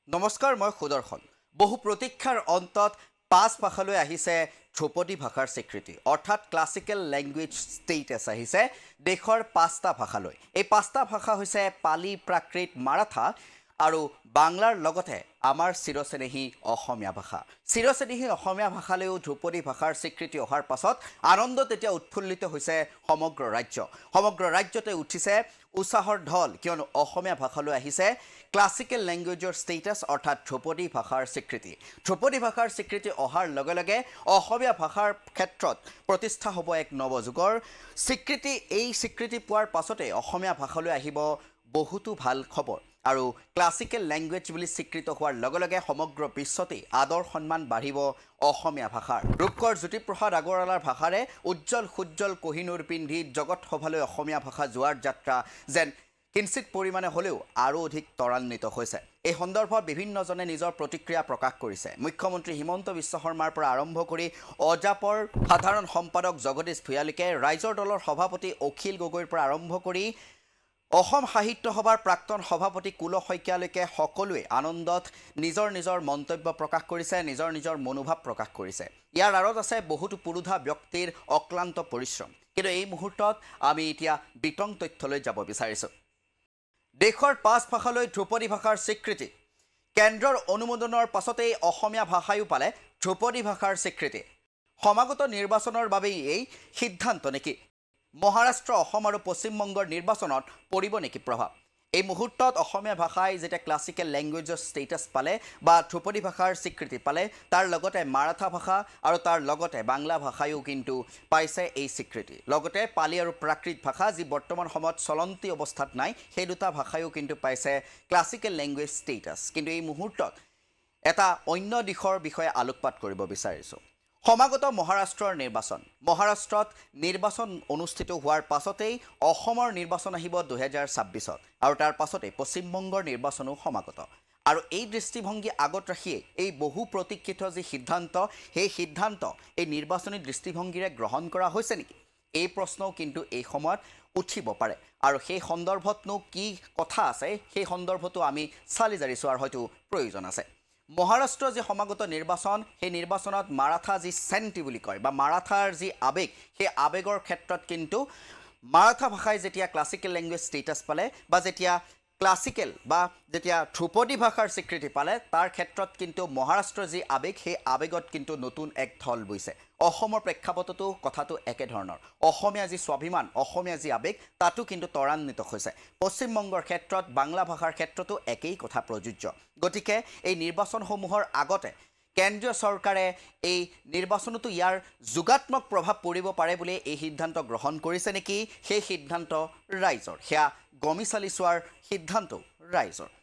নমস্কাৰ, মই সুদৰ্শন। বহু প্ৰতীক্ষাৰ অন্তত পাঁচ ভাষালৈ আহিছে ধ্ৰুপদী ভাষাৰ স্বীকৃতি, অৰ্থাৎ ক্লাছিকেল লেংগুৱেজ ষ্টেটাছ আহিছে দেশৰ পাঁচটা ভাষালৈ। এই পাঁচটা ভাষা হৈছে পালি, প্ৰাকৃত, মাৰাঠা আৰু বাংলাৰ লগতে আমাৰ চিৰচেনেহী অসমীয়া ভাষা। চিৰচেনেহী অসমীয়া ভাষালৈও ধ্ৰুপদী ভাষাৰ স্বীকৃতি অহাৰ পাছত আনন্দত এতিয়া উৎফুল্লিত হৈছে সমগ্ৰ ৰাজ্য। সমগ্ৰ ৰাজ্যতে উঠিছে উৎসাহৰ ঢল, কিয়নো অসমীয়া ভাষালৈ আহিছে ক্লাছিকেল লেংগুৱেজৰ ষ্টেটাছ অৰ্থাৎ ধ্ৰুপদী ভাষাৰ স্বীকৃতি। ধ্ৰুপদী ভাষাৰ স্বীকৃতি অহাৰ লগে লগে অসমীয়া ভাষাৰ ক্ষেত্ৰত প্ৰতিষ্ঠা হ'ব এক নৱযুগৰ স্বীকৃতি। এই স্বীকৃতি পোৱাৰ পাছতে অসমীয়া ভাষালৈ আহিব বহুতো ভাল খবৰ আৰু ক্লাছিকেল লেংগুৱেজ বুলি স্বীকৃত হোৱাৰ লগে লগে সমগ্ৰ বিশ্বতেই আদৰ সন্মান বাঢ়িব অসমীয়া ভাষাৰ। ৰূপকৰ জ্যোতিপ্ৰসাদ আগৰৱালাৰ ভাষাৰে উজ্জ্বল সুজ্জ্বল কহিনুৰ পিন্ধি জগত সভালৈ অসমীয়া ভাষা যোৱাৰ যাত্ৰা যেন কিঞ্চিত পৰিমাণে হ'লেও আৰু অধিক ত্বৰান্বিত হৈছে। এই সন্দৰ্ভত বিভিন্নজনে নিজৰ প্ৰতিক্ৰিয়া প্ৰকাশ কৰিছে। মুখ্যমন্ত্ৰী হিমন্ত বিশ্ব শৰ্মাৰ পৰা আৰম্ভ কৰি অজাপৰ সাধাৰণ সম্পাদক জগদীশ ভূঞালৈকে, ৰাইজৰ দলৰ সভাপতি অখিল গগৈৰ পৰা আৰম্ভ কৰি অসম সাহিত্য সভাৰ প্ৰাক্তন সভাপতি কুল শইকীয়ালৈকে সকলোৱে আনন্দত নিজৰ নিজৰ মন্তব্য প্ৰকাশ কৰিছে, নিজৰ নিজৰ মনোভাৱ প্ৰকাশ কৰিছে। ইয়াৰ আঁৰত আছে বহুতো পুৰুধা ব্যক্তিৰ অক্লান্ত পৰিশ্ৰম। কিন্তু এই মুহূৰ্তত আমি এতিয়া বিতং তথ্যলৈ যাব বিচাৰিছোঁ। দেশৰ পাঁচ ভাষালৈ ধ্ৰুপদী ভাষাৰ স্বীকৃতি। কেন্দ্ৰৰ অনুমোদনৰ পাছতেই অসমীয়া ভাষায়ো পালে ধ্ৰুপদী ভাষাৰ স্বীকৃতি। সমাগত নিৰ্বাচনৰ বাবেই এই সিদ্ধান্ত নেকি? মহাৰাষ্ট্ৰ, অসম আৰু পশ্চিমবংগৰ নিৰ্বাচনত পৰিব নেকি প্ৰভাৱ? এই মুহূৰ্তত অসমীয়া ভাষাই যেতিয়া ক্লাছিকেল লেংগুৱেজৰ ষ্টেটাছ পালে বা ধ্ৰুপদী ভাষাৰ স্বীকৃতি পালে, তাৰ লগতে মাৰাঠা ভাষা আৰু তাৰ লগতে বাংলা ভাষায়ো কিন্তু পাইছে এই স্বীকৃতি। লগতে পালি আৰু প্ৰাকৃত ভাষা, যি বৰ্তমান সময়ত চলন্তি অৱস্থাত নাই, সেই দুটা ভাষায়ো কিন্তু পাইছে ক্লাছিকেল লেংগুৱেজ ষ্টেটাছ। কিন্তু এই মুহূৰ্তত এটা অন্য দিশৰ বিষয়ে আলোকপাত কৰিব বিচাৰিছোঁ। সমাগত মহাৰাষ্ট্ৰৰ নিৰ্বাচন। মহাৰাষ্ট্ৰত নিৰ্বাচন অনুষ্ঠিত হোৱাৰ পাছতেই অসমৰ নিৰ্বাচন আহিব 2026-ত আৰু তাৰ পাছতেই পশ্চিমবংগৰ নিৰ্বাচনো সমাগত। আৰু এই দৃষ্টিভংগী আগত ৰাখিয়ে এই বহু প্ৰতীক্ষিত যি সিদ্ধান্ত, সেই সিদ্ধান্ত এই নিৰ্বাচনী দৃষ্টিভংগীৰে গ্ৰহণ কৰা হৈছে নেকি? এই প্ৰশ্নও কিন্তু এই সময়ত উঠিব পাৰে। আৰু সেই সন্দৰ্ভতনো কি কথা আছে, সেই সন্দৰ্ভতো আমি চালি জাৰি চোৱাৰ হয়তো প্ৰয়োজন আছে। মহাৰাষ্ট্ৰৰ যি সমাগত নিৰ্বাচন, সেই নিৰ্বাচনত মাৰাঠা যি চেণ্টি বুলি কয় বা মাৰাঠাৰ যি আৱেগ, সেই আৱেগৰ ক্ষেত্ৰত কিন্তু মাৰাঠা ভাষাই যেতিয়া ক্লাছিকেল লেংগুৱেজ ষ্টেটাছ পালে বা যেতিয়া ধ্ৰুপদী ভাষাৰ স্বীকৃতি পালে, তাৰ ক্ষেত্ৰত কিন্তু মহাৰাষ্ট্ৰৰ যি আৱেগ, সেই আৱেগত কিন্তু নতুন এক ঢল বৈছে। অসমৰ প্ৰেক্ষাপটতো কথাটো একেধৰণৰ। অসমীয়া যি স্বাভিমান, অসমীয়া যি আৱেগ, তাতো কিন্তু ত্বৰান্বিত হৈছে। পশ্চিমবংগৰ ক্ষেত্ৰত, বাংলা ভাষাৰ ক্ষেত্ৰতো একেই কথা প্ৰযোজ্য। গতিকে এই নিৰ্বাচনসমূহৰ আগতে কেন্দ্ৰীয় চৰকাৰে এই নিৰ্বাচনতো ইয়াৰ যোগাত্মক প্ৰভাৱ পৰিব পাৰে বুলি এই সিদ্ধান্ত গ্ৰহণ কৰিছে নেকি? সেই সিদ্ধান্ত ৰাইজৰ, সেয়া গমি চালি চোৱাৰ সিদ্ধান্ত ৰাইজৰ।